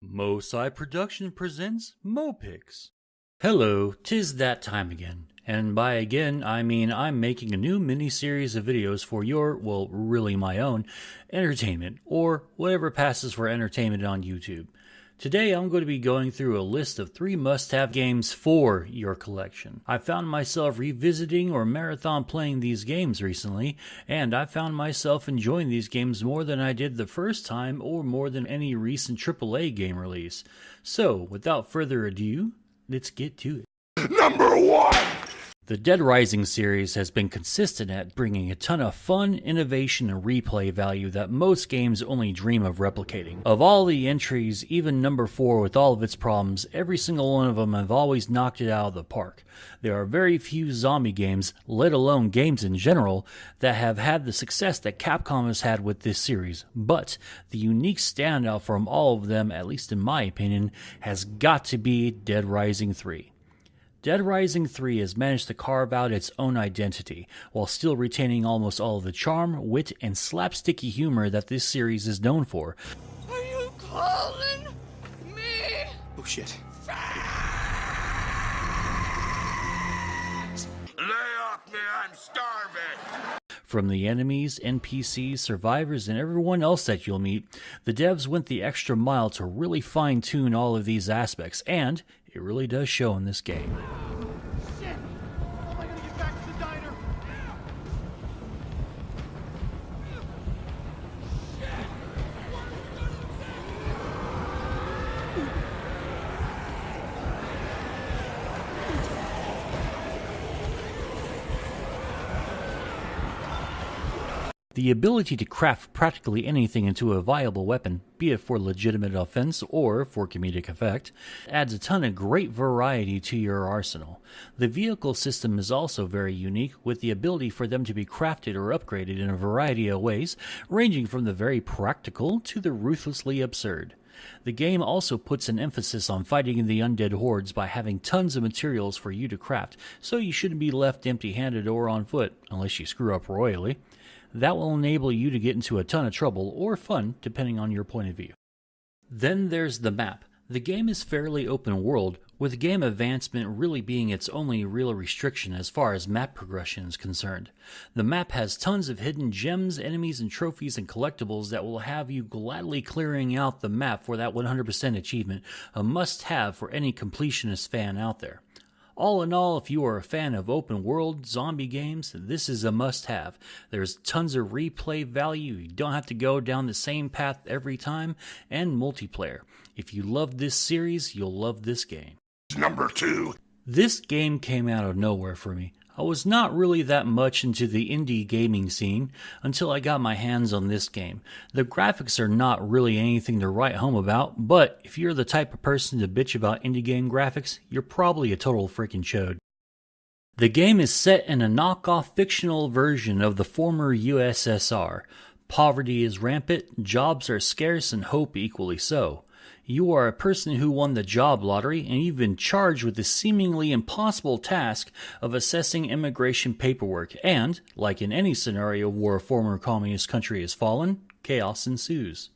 Moe Production presents Moe Picks. Hello, 'tis that time again. And by again, I mean I'm making a new mini-series of videos for your, well, really my own, entertainment, or whatever passes for entertainment on YouTube. Today I'm going to be going through a list of 3 must-have games for your collection. I found myself revisiting or marathon playing these games recently, and I found myself enjoying these games more than I did the first time or more than any recent AAA game release. So, without further ado, let's get to it. Number 1! The Dead Rising series has been consistent at bringing a ton of fun, innovation, and replay value that most games only dream of replicating. Of all the entries, even number 4 with all of its problems, every single one of them have always knocked it out of the park. There are very few zombie games, let alone games in general, that have had the success that Capcom has had with this series, but the unique standout from all of them, at least in my opinion, has got to be Dead Rising 3. Dead Rising 3 has managed to carve out its own identity, while still retaining almost all of the charm, wit, and slapsticky humor that this series is known for. Are you calling me? Oh shit. Lay off me, I'm starving! From the enemies, NPCs, survivors, and everyone else that you'll meet, the devs went the extra mile to really fine-tune all of these aspects, and it really does show in this game. Shit! How am I gonna get back to the diner? The ability to craft practically anything into a viable weapon, be it for legitimate offense or for comedic effect, adds a ton of great variety to your arsenal. The vehicle system is also very unique, with the ability for them to be crafted or upgraded in a variety of ways, ranging from the very practical to the ruthlessly absurd. The game also puts an emphasis on fighting the undead hordes by having tons of materials for you to craft, so you shouldn't be left empty-handed or on foot, unless you screw up royally. That will enable you to get into a ton of trouble or fun, depending on your point of view. Then there's the map. The game is fairly open world, with game advancement really being its only real restriction as far as map progression is concerned. The map has tons of hidden gems, enemies, and trophies and collectibles that will have you gladly clearing out the map for that 100% achievement, a must-have for any completionist fan out there. All in all, if you are a fan of open world zombie games, this is a must-have. There's tons of replay value, you don't have to go down the same path every time, and multiplayer. If you love this series, you'll love this game. Number 2. This game came out of nowhere for me. I was not really that much into the indie gaming scene until I got my hands on this game. The graphics are not really anything to write home about, but if you're the type of person to bitch about indie game graphics, you're probably a total freaking chode. The game is set in a knockoff fictional version of the former USSR. Poverty is rampant, jobs are scarce, and hope equally so. You are a person who won the job lottery, and you've been charged with the seemingly impossible task of assessing immigration paperwork, and, like in any scenario where a former communist country has fallen, chaos ensues.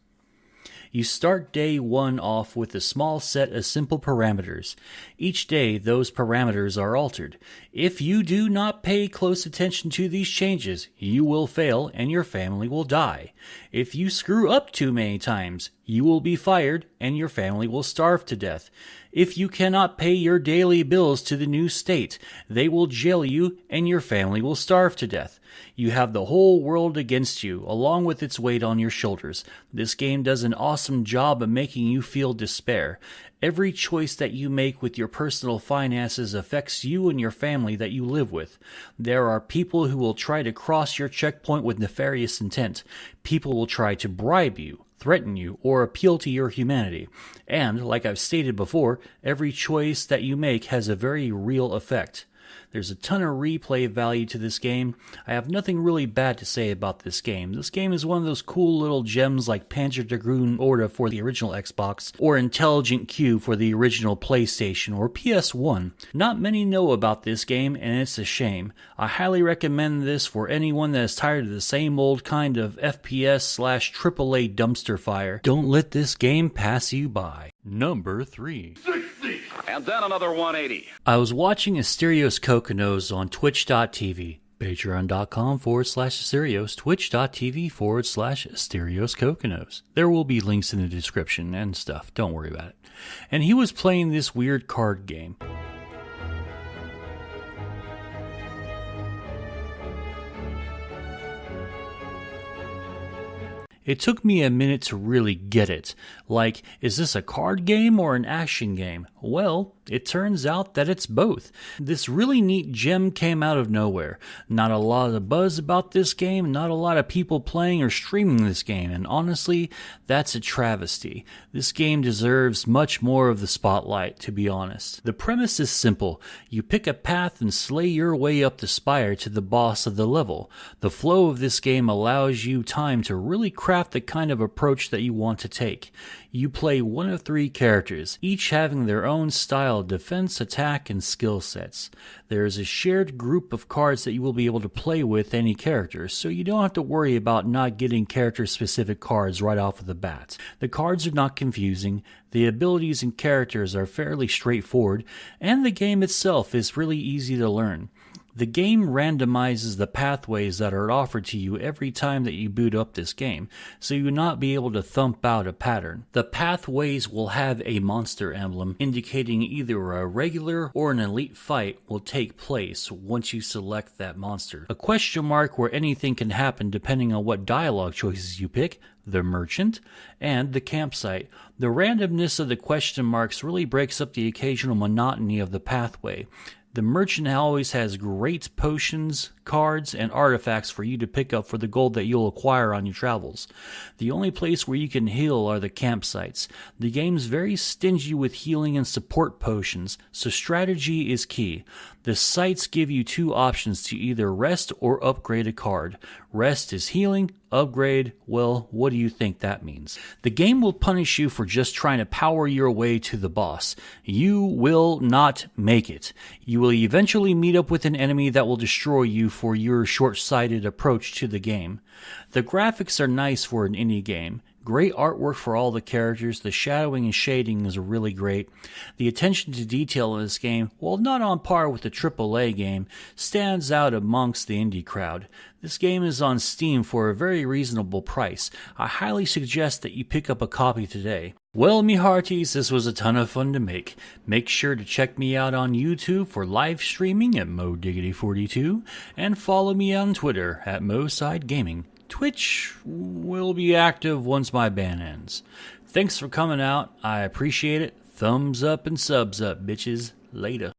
You start day 1 off with a small set of simple parameters. Each day, those parameters are altered. If you do not pay close attention to these changes, you will fail and your family will die. If you screw up too many times, you will be fired and your family will starve to death. If you cannot pay your daily bills to the new state, they will jail you and your family will starve to death. You have the whole world against you, along with its weight on your shoulders. This game does an awesome job of making you feel despair. Every choice that you make with your personal finances affects you and your family that you live with. There are people who will try to cross your checkpoint with nefarious intent. People will try to bribe you, threaten you, or appeal to your humanity. And, like I've stated before, every choice that you make has a very real effect. There's a ton of replay value to this game. I have nothing really bad to say about this game. This game is one of those cool little gems like Panzer Dragoon Orta for the original Xbox, or Intelligent Q for the original PlayStation or PS1. Not many know about this game, and it's a shame. I highly recommend this for anyone that is tired of the same old kind of FPS/AAA dumpster fire. Don't let this game pass you by. Number 3. 60. And then another 180. I was watching Asterios Kokonos on twitch.tv, patreon.com/Asterios, twitch.tv/Asterios Kokonos. There will be links in the description and stuff, don't worry about it. And he was playing this weird card game. It took me a minute to really get it. Like, is this a card game or an action game? Well, it turns out that it's both. This really neat gem came out of nowhere. Not a lot of buzz about this game, not a lot of people playing or streaming this game, and honestly, that's a travesty. This game deserves much more of the spotlight, to be honest. The premise is simple. You pick a path and slay your way up the spire to the boss of the level. The flow of this game allows you time to really craft the kind of approach that you want to take. You play one of 3 characters, each having their own style of defense, attack, and skill sets. There is a shared group of cards that you will be able to play with any character, so you don't have to worry about not getting character-specific cards right off of the bat. The cards are not confusing, the abilities and characters are fairly straightforward, and the game itself is really easy to learn. The game randomizes the pathways that are offered to you every time that you boot up this game, so you will not be able to thump out a pattern. The pathways will have a monster emblem indicating either a regular or an elite fight will take place once you select that monster. A question mark where anything can happen depending on what dialogue choices you pick, the merchant, and the campsite. The randomness of the question marks really breaks up the occasional monotony of the pathway. The merchant always has great potions, cards, and artifacts for you to pick up for the gold that you'll acquire on your travels. The only place where you can heal are the campsites. The game's very stingy with healing and support potions, so strategy is key. The sites give you 2 options to either rest or upgrade a card. Rest is healing, upgrade, well, what do you think that means? The game will punish you for just trying to power your way to the boss. You will not make it. You will eventually meet up with an enemy that will destroy you for your short-sighted approach to the game. The graphics are nice for an indie game. Great artwork for all the characters, the shadowing and shading is really great. The attention to detail in this game, while not on par with the AAA game, stands out amongst the indie crowd. This game is on Steam for a very reasonable price. I highly suggest that you pick up a copy today. Well, me hearties, this was a ton of fun to make. Make sure to check me out on YouTube for live streaming at MoDiggity42, and follow me on Twitter at MoSideGaming. Twitch will be active once my ban ends. Thanks for coming out. I appreciate it. Thumbs up and subs up, bitches. Later.